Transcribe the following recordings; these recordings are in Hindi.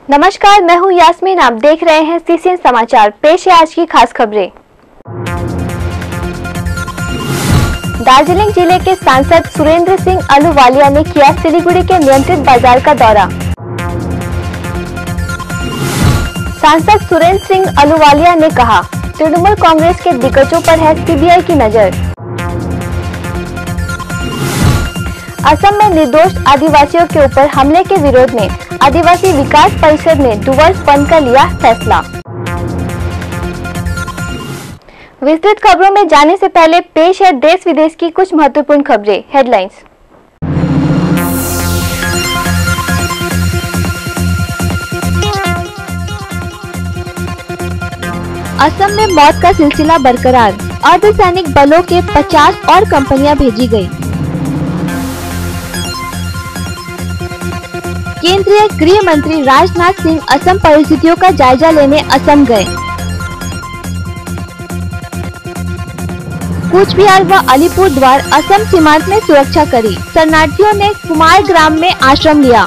नमस्कार, मैं हूं यास्मीन। आप देख रहे हैं सीसीएन समाचार। पेश है आज की खास खबरें। दार्जिलिंग जिले के सांसद सुरेंद्र सिंह अहलूवालिया ने किया सिलीगुड़ी के नियंत्रित बाजार का दौरा। सांसद सुरेंद्र सिंह अहलूवालिया ने कहा, तृणमूल कांग्रेस के दिग्गजों पर है सीबीआई की नजर। असम में निर्दोष आदिवासियों के ऊपर हमले के विरोध में आदिवासी विकास परिषद ने डुवर्स बंद का लिया फैसला। विस्तृत खबरों में जाने से पहले पेश है देश विदेश की कुछ महत्वपूर्ण खबरें। हेडलाइंस। असम में मौत का सिलसिला बरकरार, अर्धसैनिक बलों के 50 और कंपनियां भेजी गई। केंद्रीय गृह मंत्री राजनाथ सिंह असम परिस्थितियों का जायजा लेने असम गए। कूचबिहार व अलीपुरद्वार असम सीमांत में सुरक्षा कड़ी, शरणार्थियों ने कुमार ग्राम में आश्रय लिया।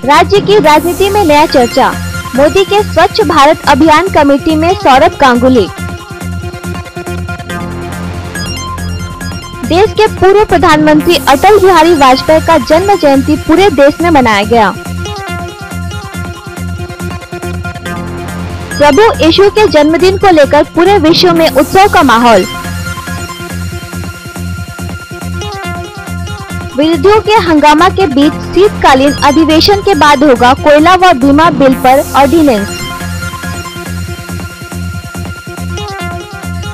राज्य की राजनीति में नया चर्चा, मोदी के स्वच्छ भारत अभियान कमेटी में सौरभ गांगुली। देश के पूर्व प्रधानमंत्री अटल बिहारी वाजपेयी का जन्म जयंती पूरे देश में मनाया गया। प्रभु यीशु के जन्मदिन को लेकर पूरे विश्व में उत्सव का माहौल। विरोधियों के हंगामा के बीच शीतकालीन अधिवेशन के बाद होगा कोयला व बीमा बिल पर ऑर्डिनेंस।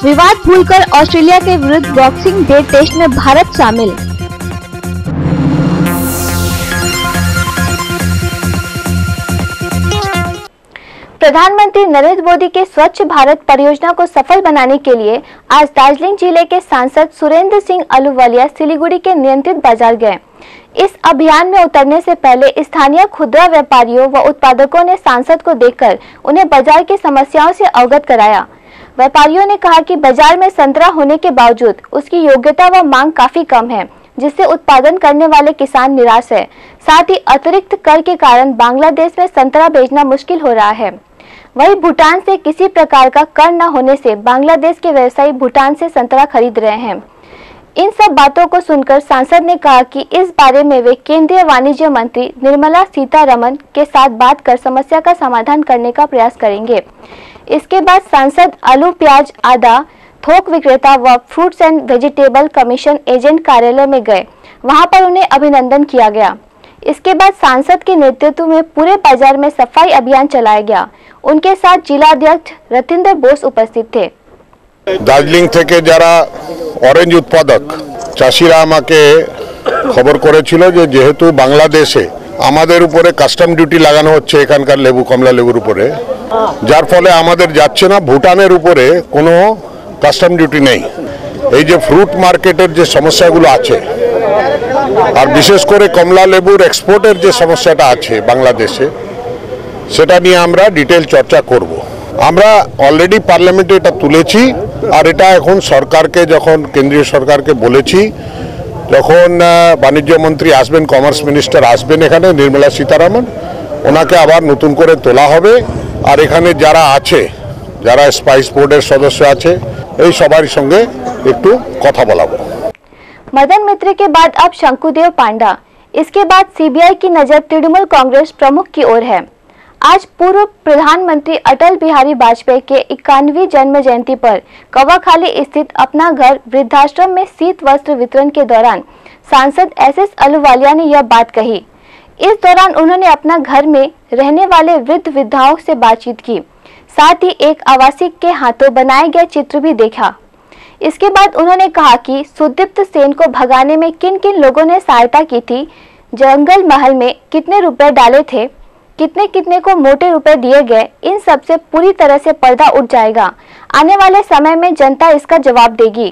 विवाद भूलकर ऑस्ट्रेलिया के विरुद्ध बॉक्सिंग डे टेस्ट में भारत शामिल। प्रधानमंत्री नरेंद्र मोदी के स्वच्छ भारत परियोजना को सफल बनाने के लिए आज दार्जिलिंग जिले के सांसद सुरेंद्र सिंह अहलूवालिया सिलीगुड़ी के नियंत्रित बाजार गए। इस अभियान में उतरने से पहले स्थानीय खुदरा व्यापारियों व उत्पादकों ने सांसद को देखकर उन्हें बाजार की समस्याओं से अवगत कराया। व्यापारियों ने कहा कि बाजार में संतरा होने के बावजूद उसकी योग्यता व मांग काफी कम है, जिससे उत्पादन करने वाले किसान निराश है। साथ ही अतिरिक्त कर के कारण बांग्लादेश में संतरा भेजना मुश्किल हो रहा है। वहीं भूटान से किसी प्रकार का कर न होने से बांग्लादेश के व्यवसायी भूटान से संतरा खरीद रहे हैं। इन सब बातों को सुनकर सांसद ने कहा कि इस बारे में वे केंद्रीय वाणिज्य मंत्री निर्मला सीतारमण के साथ बात कर समस्या का समाधान करने का प्रयास करेंगे। इसके बाद सांसद आलू, प्याज, आदा थोक विक्रेता व fruits and vegetable commission agent कार्यालय में गए। वहां पर उन्हें अभिनंदन किया गया। इसके बाद सांसद के नेतृत्व में पूरे बाजार में सफाई अभियान चलाया गया। उनके साथ जिला अध्यक्ष रतिंद्र बोस उपस्थित थे। दार्जिलिंग থেকে যারা অরেঞ্জ উৎপাদক চাষিরা আমাকে খবর করেছিল যে যেহেতু বাংলাদেশে আমাদের উপরে কাস্টম ডিউটি লাগানো হচ্ছে এখানকার লেবু কমলা লেবুর উপরে, যার ফলে আমাদের যাচ্ছে না ভুটানের উপরে কোনো কাস্টম ডিউটি নেই। এই যে ফ্রুট মার্কেটের যে সমস্যাগুলো আছে আর বিশেষ করে কমলা লেবুর এক্সপোর্টের যে সমস্যাটা আছে বাংলাদেশে, সেটা নিয়ে আমরা ডিটেল চর্চা করব। আমরা অলরেডি পার্লামেন্টে এটা তুলেছি আর এটা এখন সরকারকে যখন কেন্দ্রীয় সরকারকে বলেছি, যখন বাণিজ্য মন্ত্রী আসবেন, কমার্স মিনিস্টার আসবেন এখানে নির্মলা সীতারামন, ওনাকে আবার নতুন করে তোলা হবে। আর এখানে যারা আছে, যারা স্পাইস বোর্ডের সদস্য আছে, এই সবার সঙ্গে একটু কথা বলাবো। मदन मित्र के बाद अब शंकुदेव पांडा। इसके बाद सीबीआई की नजर तृणमूल कांग्रेस प्रमुख की ओर है। आज पूर्व प्रधानमंत्री अटल बिहारी वाजपेयी के 91वीं जन्म जयंती पर कवाखाली स्थित अपना घर वृद्धाश्रम में शीत वस्त्र वितरण के दौरान सांसद एसएस अहलूवालिया ने यह बात कही। इस दौरान उन्होंने अपना घर में रहने वाले वृद्ध विधवाओं से बातचीत की। साथ ही एक आवासिक के हाथों बनाए गए चित्र भी देखा। इसके बाद उन्होंने कहा कि सुदीप्त सेन को भगाने में किन किन लोगों ने सहायता की थी, जंगल महल में कितने रुपए डाले थे, कितने कितने को मोटे रुपए दिए गए, इन सब से पूरी तरह से पर्दा उठ जाएगा। आने वाले समय में जनता इसका जवाब देगी।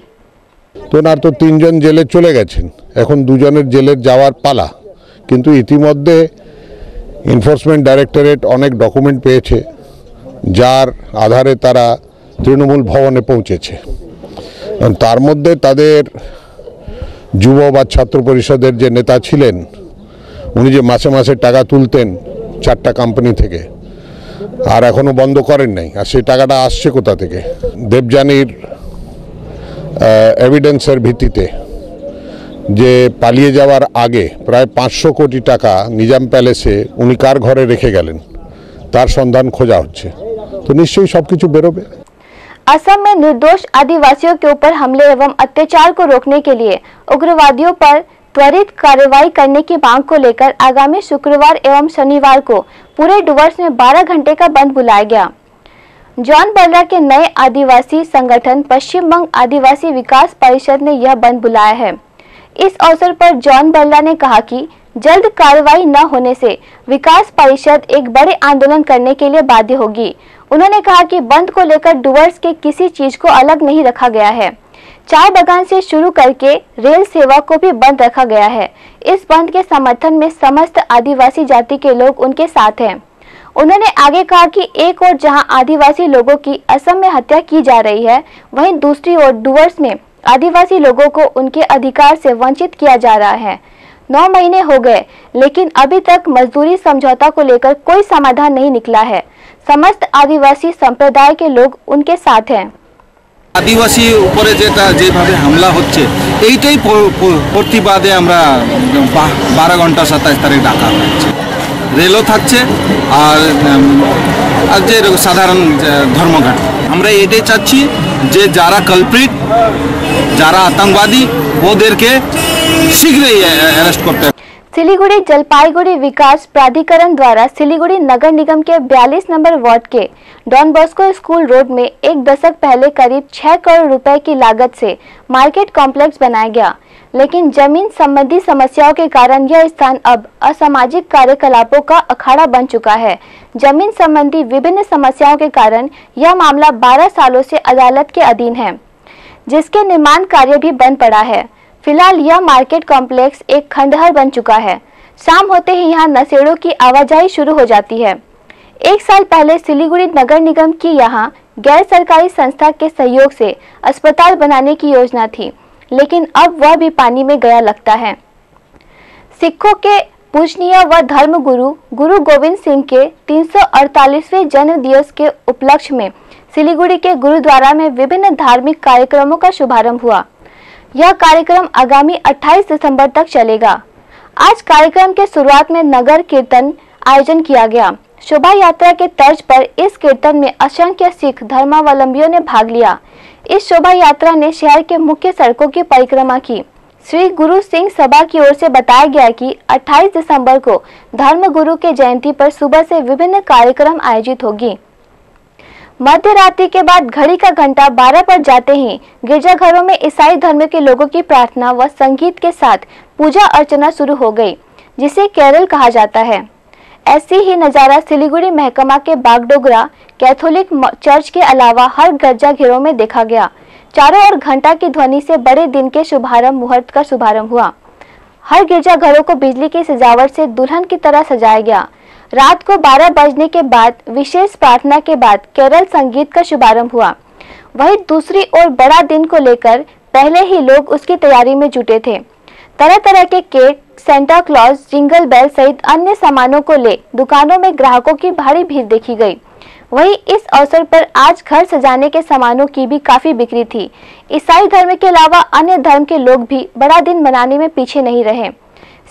তো না তো তিনজন জেলে চলে গেছেন, এখন দুজনের জেলের যাওয়ার পালা। কিন্তু ইতিমধ্যে এনফোর্সমেন্ট ডাইরেক্টরেট অনেক ডকুমেন্ট পেয়েছে, যার আধারে তারা তৃণমূল ভবনে পৌঁছেছে। তার মধ্যে তাদের যুব বা ছাত্র পরিষদের যে নেতা ছিলেন উনি যে মাসে মাসে টাকা তুলতেন 4টা কোম্পানি থেকে, আর এখনো বন্ধ করেন নাই। আর সেই টাকাটা আসছে কোথা থেকে? দেবযানীর এভিডেন্সের ভিত্তিতে যে পালিয়ে যাওয়ার আগে প্রায় 500 কোটি টাকা নিজাম প্যালেসে উনি কার ঘরে রেখে গেলেন তার সন্ধান খোঁজা হচ্ছে। তো নিশ্চয়ই সবকিছু বেরোবে। असम में निर्दोष आदिवासियों के ऊपर हमले एवं अत्याचार को रोकने के लिए उग्रवादियों पर त्वरित कार्रवाई करने की मांग को लेकर आगामी शुक्रवार एवं शनिवार को पूरे डुवर्स में 12 घंटे का बंद बुलाया गया। जॉन बल्ला के नए आदिवासी संगठन पश्चिम बंग आदिवासी विकास परिषद ने यह बंद बुलाया है। इस अवसर पर जॉन बल्ला ने कहा कि जल्द कार्रवाई न होने से विकास परिषद एक बड़े आंदोलन करने के लिए बाध्य होगी। उन्होंने कहा कि बंद को लेकर डुवर्स के किसी चीज को अलग नहीं रखा गया है। चाय बागान से शुरू करके रेल सेवा को भी बंद रखा गया है। इस बंद के समर्थन में समस्त आदिवासी जाति के लोग उनके साथ हैं। उन्होंने आगे कहा कि एक ओर जहां आदिवासी लोगों की असम में हत्या की जा रही है, वहीं दूसरी ओर डुवर्स में आदिवासी लोगों को उनके अधिकार से वंचित किया जा रहा है। 9 महीने हो गए लेकिन अभी तक मजदूरी समझौता को लेकर कोई समाधान नहीं निकला है। समस्त आदिवासी संप्रदाय के लोग उनके साथ हैं। आदिवासी উপরে যেভাবে হামলা হচ্ছে এইটাই প্রতিবাদে আমরা 12 ঘন্টা 27 তারিখ ডাকা হচ্ছে। রেলও থাকছে আর যে সাধারণ ধর্মঘট। আমরা এটাই চাচ্ছি যে যারা কালপ্রিট, যারা আতঙ্কবাদী ওদেরকে শীঘ্রই অ্যারেস্ট করতে। सिलीगुड़ी जलपाईगुड़ी विकास प्राधिकरण द्वारा सिलीगुड़ी नगर निगम के 42 नंबर वार्ड के डॉन बॉस्को स्कूल रोड में एक दशक पहले करीब 6 करोड़ रुपए की लागत से मार्केट कॉम्प्लेक्स बनाया गया, लेकिन जमीन संबंधी समस्याओं के कारण यह स्थान अब असामाजिक कार्यकलापों का अखाड़ा बन चुका है। जमीन संबंधी विभिन्न समस्याओं के कारण यह मामला 12 सालों से अदालत के अधीन है, जिसके निर्माण कार्य भी बंद पड़ा है। फिलहाल यह मार्केट कॉम्प्लेक्स एक खंडहर बन चुका है। शाम होते ही यहाँ नशेड़ों की आवाजाही शुरू हो जाती है। 1 साल पहले सिलीगुड़ी नगर निगम की यहाँ गैर सरकारी संस्था के सहयोग से अस्पताल बनाने की योजना थी, लेकिन अब वह भी पानी में गया लगता है। सिखों के पूजनीय व धर्म गुरु गुरु गोविंद सिंह के 348वें जन्म दिवस के उपलक्ष्य में सिलीगुड़ी के गुरुद्वारा में विभिन्न धार्मिक कार्यक्रमों का शुभारंभ हुआ। यह कार्यक्रम आगामी 28 दिसंबर तक चलेगा। आज कार्यक्रम के शुरुआत में नगर कीर्तन आयोजन किया गया। शोभा यात्रा के तर्ज पर इस कीर्तन में असंख्य सिख धर्मावलंबियों ने भाग लिया। इस शोभा यात्रा ने शहर के मुख्य सड़कों की परिक्रमा की। श्री गुरु सिंह सभा की ओर से बताया गया कि 28 दिसंबर को धर्म गुरु के जयंती पर सुबह से विभिन्न कार्यक्रम आयोजित होगी। मध्य रात्रि के बाद घड़ी का घंटा 12 पर जाते ही गिरजाघरों में ईसाई धर्म के लोगों की प्रार्थना व संगीत के साथ पूजा अर्चना शुरू हो गई, जिसे केरल कहा जाता है। ऐसी ही नजारा सिलीगुड़ी महकमा के बागडोगरा कैथोलिक चर्च के अलावा हर गिरजाघरों में देखा गया। चारों ओर घंटा की ध्वनि से बड़े दिन के शुभारंभ मुहूर्त का शुभारंभ हुआ। हर गिरजाघरों को बिजली की सजावट से दुल्हन की तरह सजाया गया। रात को 12 बजने के बाद विशेष प्रार्थना के बाद केरल संगीत का शुभारंभ हुआ। वहीं दूसरी ओर बड़ा दिन को लेकर पहले ही लोग उसकी तैयारी में जुटे थे। तरह तरह के cake, Santa Claus, jingle bell सहित अन्य सामानों को ले दुकानों में ग्राहकों की भारी भीड़ देखी गई। वहीं इस अवसर पर आज घर सजाने के सामानों की भी काफी बिक्री थी। ईसाई धर्म के अलावा अन्य धर्म के लोग भी बड़ा दिन मनाने में पीछे नहीं रहे।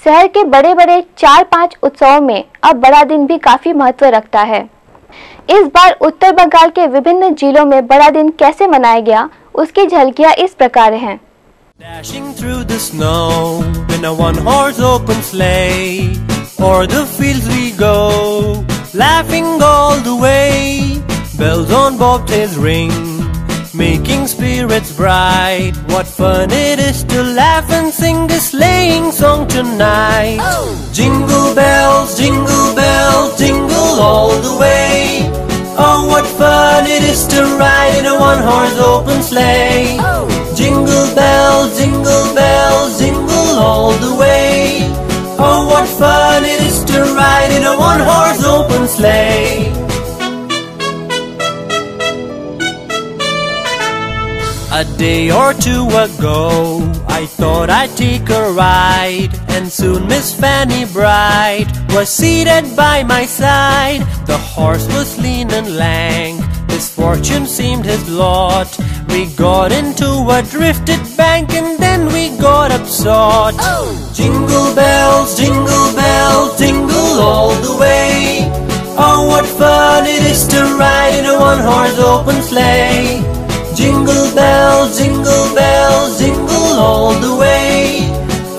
शहर के बड़े बड़े 4-5 उत्सवों में अब बड़ा दिन भी काफी महत्व रखता है। इस बार उत्तर बंगाल के विभिन्न जिलों में बड़ा दिन कैसे मनाया गया, उसकी झलकियां इस प्रकार हैं। Dashing through the snow in a one-horse open sleigh, o'er the fields we go, laughing all the way. Bells on bobtails ring, making spirits bright. What fun it is to laugh and sing a sleighing song tonight. Oh! Jingle bells, jingle all the way. Oh, what fun it is to ride in a one-horse open sleigh. Oh! Jingle bells, jingle all the way. Oh, what fun it is to ride in a one-horse open sleigh. A A day or two ago, I thought I'd take a ride, and soon Miss Fanny Bright was seated by my side. The horse was lean and lank, misfortune seemed his lot. We got into a drifted bank and then we got upsot. Jingle bells, jingle all the way. Oh, what fun it is to ride in a one-horse open sleigh. Jingle bells, jingle all the way.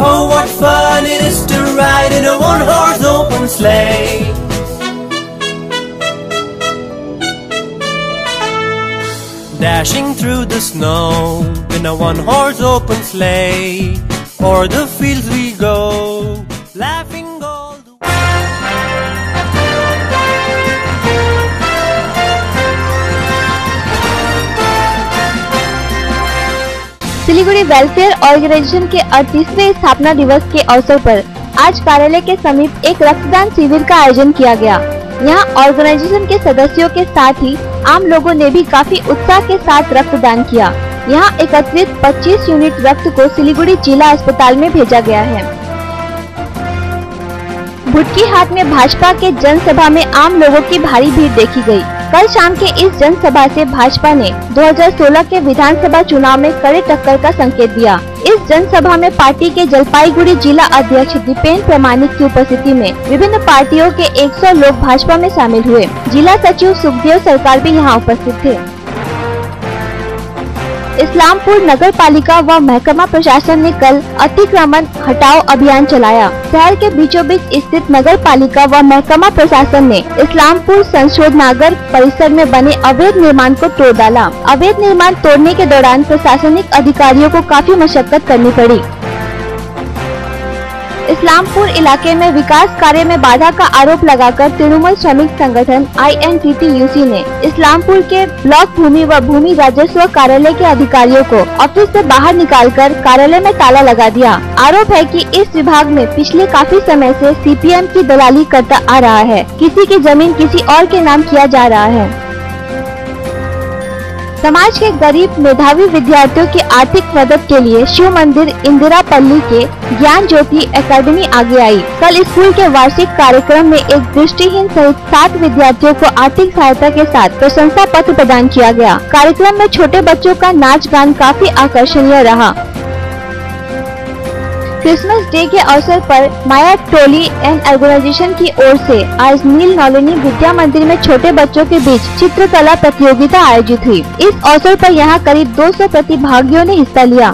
Oh, what fun it is to ride in a one-horse open sleigh. Dashing through the snow in a one-horse open sleigh. O'er the fields we go, laughing all the way. Siliguri welfare organisation के 38वें स्थापना दिवस के अवसर पर आज कार्यालय के समीप एक रक्तदान शिविर का आयोजन किया गया। यहाँ ऑर्गेनाइजेशन के सदस्यों के साथ ही आम लोगों ने भी काफी उत्साह के साथ रक्तदान किया। यहाँ एकत्रित 25 यूनिट रक्त को सिलीगुड़ी जिला अस्पताल में भेजा गया है। भुटकी हाट में भाजपा के जनसभा में आम लोगों की भारी भीड़ देखी गई। कल शाम के इस जनसभा से भाजपा ने 2016 के विधानसभा चुनाव में कड़े टक्कर का संकेत दिया। इस जनसभा में पार्टी के जलपाईगुड़ी जिला अध्यक्ष दीपेन प्रमाणिक की उपस्थिति में विभिन्न पार्टियों के 100 लोग भाजपा में शामिल हुए। जिला सचिव सुखदेव सरकार भी यहाँ उपस्थित थे। इस्लामपुर नगर पालिका व महकमा प्रशासन ने कल अतिक्रमण हटाओ अभियान चलाया। शहर के बीचों बीच स्थित नगर पालिका व महकमा प्रशासन ने इस्लामपुर संशोधनागार परिसर में बने अवैध निर्माण को तोड़ डाला। अवैध निर्माण तोड़ने के दौरान प्रशासनिक अधिकारियों को काफी मशक्कत करनी पड़ी। इस्लामपुर इलाके में विकास कार्य में बाधा का आरोप लगाकर तृणमूल श्रमिक संगठन INTTUC ने इस्लामपुर के ब्लॉक भूमि व भूमि राजस्व कार्यालय के अधिकारियों को ऑफिस से बाहर निकालकर कार्यालय में ताला लगा दिया। आरोप है कि इस विभाग में पिछले काफी समय से CPM की दलाली करता आ रहा है। किसी की जमीन किसी और के नाम किया जा रहा है। समाज के गरीब मेधावी विद्यार्थियों की आर्थिक मदद के लिए शिव मंदिर इंदिरापल्ली के ज्ञान ज्योति एकेडमी आगे आई। कल स्कूल के वार्षिक कार्यक्रम में एक दृष्टिहीन सहित 7 विद्यार्थियों को आर्थिक सहायता के साथ प्रशंसा पत्र प्रदान किया गया। कार्यक्रम में छोटे बच्चों का नाच गान काफी आकर्षणीय रहा। क्रिसमस डे के अवसर पर माया टोली एंड ऑर्गेनाइजेशन की ओर से आज नील नौलिनी विद्या मंदिर में छोटे बच्चों के बीच चित्रकला प्रतियोगिता आयोजित हुई। इस अवसर पर यहां करीब 200 प्रतिभागियों ने हिस्सा लिया।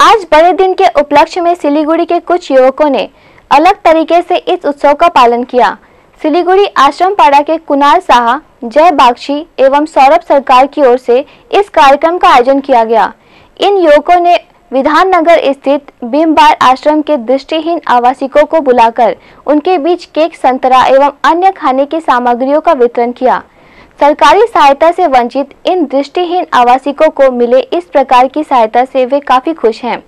आज बड़े दिन के उपलक्ष्य में सिलीगुड़ी के कुछ युवकों ने अलग तरीके से इस उत्सव का पालन किया। सिलीगुड़ी आश्रम पाड़ा के कुणाल साहा, जय बागची एवं सौरभ सरकार की ओर से इस कार्यक्रम का आयोजन किया गया। इन युवकों ने विधाननगर स्थित भीमबार आश्रम के दृष्टिहीन आवासिकों को बुलाकर उनके बीच केक, संतरा एवं अन्य खाने की सामग्रियों का वितरण किया। सरकारी सहायता से वंचित इन दृष्टिहीन आवासिकों को मिले इस प्रकार की सहायता से वे काफी खुश हैं।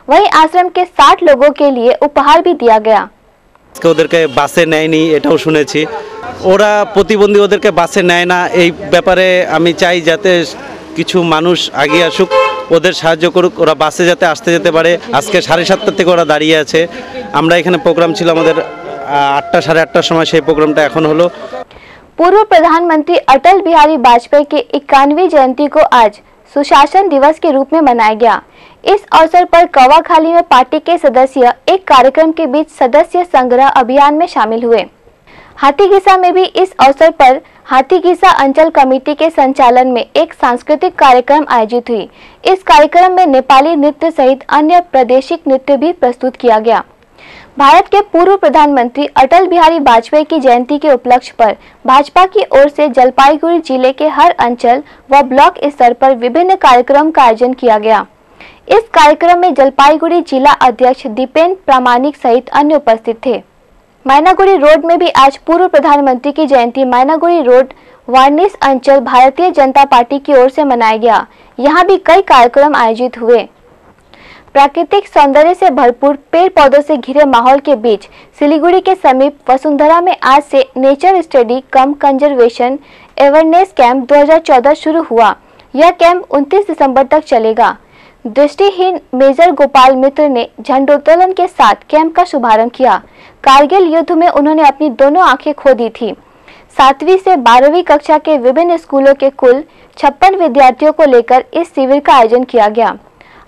वहीं आश्रम के 60 लोगों के लिए उपहार भी दिया गया। ওদেরকে বাসে নেয়নি এটাও শুনেছি। ওরা প্রতিবন্ধী ওদেরকে বাসে নেয় না, এই ব্যাপারে আমি চাই যাতে কিছু মানুষ এগিয়ে আসুক, ওদের সাহায্য করুক, ওরা বাসে যাতে আসতে যেতে পারে। আজকে 7:30 থেকে ওরা দাঁড়িয়ে আছে। আমরা এখানে প্রোগ্রাম ছিল আমাদের 8টা 8:30টার সময়, সেই প্রোগ্রামটা এখন হলো। पूर्व प्रधानमंत्री अटल बिहारी वाजपेयी के 91वीं जयंती को आज सुशासन दिवस के रूप में मनाया गया। इस अवसर पर कवाखाली में पार्टी के सदस्य एक कार्यक्रम के बीच सदस्य संग्रह अभियान में शामिल हुए। हाथीगीसा में भी इस अवसर पर हाथीगीसा अंचल कमेटी के संचालन में एक सांस्कृतिक कार्यक्रम आयोजित हुई। इस कार्यक्रम में नेपाली नृत्य सहित अन्य प्रादेशिक नृत्य भी प्रस्तुत किया गया। भारत के पूर्व प्रधानमंत्री अटल बिहारी वाजपेयी की जयंती के उपलक्ष्य पर भाजपा की ओर से जलपाईगुड़ी जिले के हर अंचल व ब्लॉक स्तर पर विभिन्न कार्यक्रम का आयोजन किया गया। इस कार्यक्रम में जलपाईगुड़ी जिला अध्यक्ष दीपेन प्रामाणिक सहित अन्य उपस्थित थे। मैनागुड़ी रोड में भी आज पूर्व प्रधानमंत्री की जयंती मैनागुड़ी रोड वार्निस अंचल भारतीय जनता पार्टी की ओर से मनाया गया। यहाँ भी कई कार्यक्रम आयोजित हुए। प्राकृतिक सौंदर्य से भरपूर पेड़ पौधों से घिरे माहौल के बीच सिलीगुड़ी के समीप वसुंधरा में आज से नेचर स्टडी कम कंजर्वेशन अवेयरनेस कैंप 2014 शुरू हुआ। यह कैंप 29 दिसंबर तक चलेगा। दृष्टिहीन मेजर गोपाल मित्र ने झंडोत्तोलन के साथ कैंप का शुभारंभ किया। कारगिल युद्ध में उन्होंने अपनी दोनों आंखें खो दी थी। 7वीं से 12वीं कक्षा के विभिन्न स्कूलों के कुल 56 विद्यार्थियों को लेकर इस शिविर का आयोजन किया गया।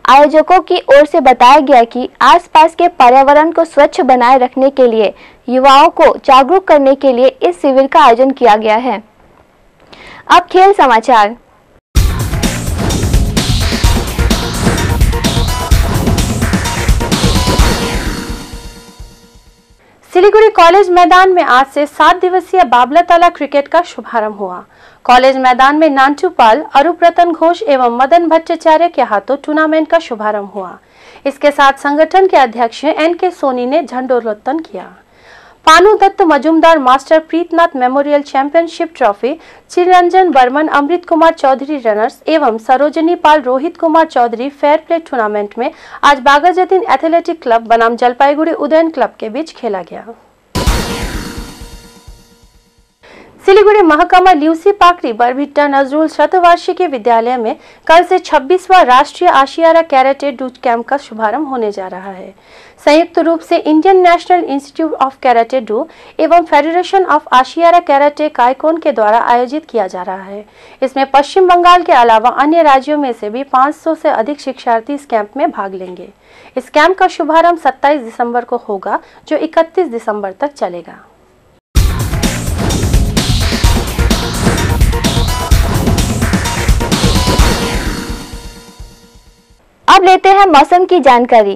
आयोजकों की ओर से बताया गया कि आसपास के पर्यावरण को स्वच्छ बनाए रखने के लिए युवाओं को जागरूक करने के लिए इस शिविर का आयोजन किया गया है। अब खेल समाचार। सिलीगुड़ी कॉलेज मैदान में आज से 7 दिवसीय बाबला ताला क्रिकेट का शुभारंभ हुआ। कॉलेज मैदान में नांचू पाल, अरूप घोष एवं मदन भट्टाचार्य के हाथों टूर्नामेंट का शुभारंभ हुआ। इसके साथ संगठन के अध्यक्ष NK सोनी ने झंडोत्तोलन किया। Panu Dutt Majumdar master Pritnath memorial championship trophy, Chiranjan Barman, Amrit Kumar Chaudhary runners एवं Sarojini Pal, Rohit Kumar Chaudhary fair play tournament में आज बागाजतीन एथलेटिक क्लब बनाम जलपाईगुड़ी उदयन क्लब के बीच खेला गया। सिलीगुड़ी महकमा ल्यूसी पाकरी बरभिट्टा नजरुल शतवार्षिकी विद्यालय में कल से 26वां राष्ट्रीय आशियारा कैराटे डूट कैंप का शुभारंभ होने जा रहा है। संयुक्त रूप से Indian national institute of karate do एवं फेडरेशन ऑफ आशियारा कैराटे काइकोन के द्वारा आयोजित किया जा रहा है। इसमें पश्चिम बंगाल के अलावा अन्य राज्यों में से भी 500 से अधिक शिक्षार्थी इस कैंप में भाग लेंगे। इस कैंप का शुभारंभ 27 दिसंबर को होगा, जो 31 दिसंबर तक चलेगा। अब लेते हैं मौसम की जानकारी।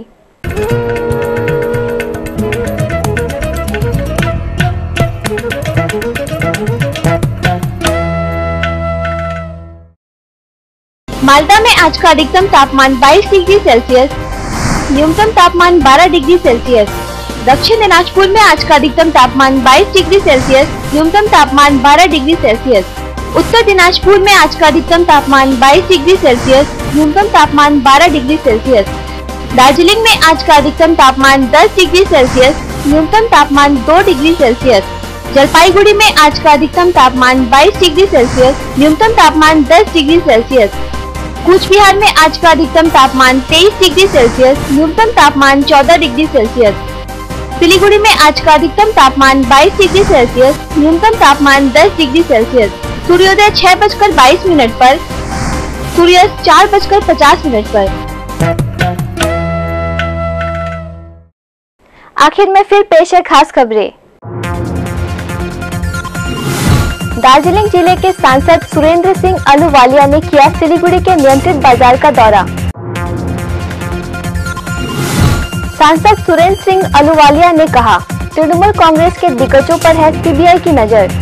माल्टा में आज का अधिकतम तापमान 22 डिग्री सेल्सियस, न्यूनतम तापमान 12 डिग्री सेल्सियस। दक्षिण दिनाजपुर में आज का अधिकतम तापमान 22 डिग्री सेल्सियस, न्यूनतम तापमान 12 डिग्री सेल्सियस। उत्तर दिनाजपुर में आज का अधिकतम तापमान 22 डिग्री सेल्सियस, न्यूनतम तापमान 12 डिग्री सेल्सियस। दार्जिलिंग में आज का अधिकतम तापमान 10 डिग्री सेल्सियस, न्यूनतम तापमान 2 डिग्री सेल्सियस। जलपाईगुड़ी में आज का अधिकतम तापमान 22 डिग्री सेल्सियस, न्यूनतम तापमान 10 डिग्री सेल्सियस। कूच बिहार में आज का अधिकतम तापमान 23 डिग्री सेल्सियस, न्यूनतम तापमान 14 डिग्री सेल्सियस। सिलीगुड़ी में आज का अधिकतम तापमान 22 डिग्री सेल्सियस, न्यूनतम तापमान 10 डिग्री सेल्सियस। सूर्योदय 6:22 पर, सूर्यास्त 4:50 पर। आखिर में फिर पेश है खास खबरें। दार्जिलिंग जिले के सांसद सुरेंद्र सिंह अहलूवालिया ने किया सिलीगुड़ी के नियंत्रित बाजार का दौरा। सांसद सुरेंद्र सिंह अहलूवालिया ने कहा, तृणमूल कांग्रेस के दिग्गजों पर है सीबीआई की नजर।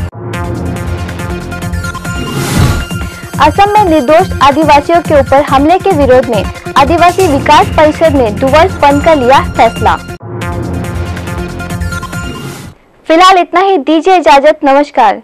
असम में निर्दोष आदिवासियों के ऊपर हमले के विरोध में आदिवासी विकास परिषद ने 2 वर्ष बंद का लिया फैसला। फिलहाल इतना ही, दीजिए इजाजत, नमस्कार।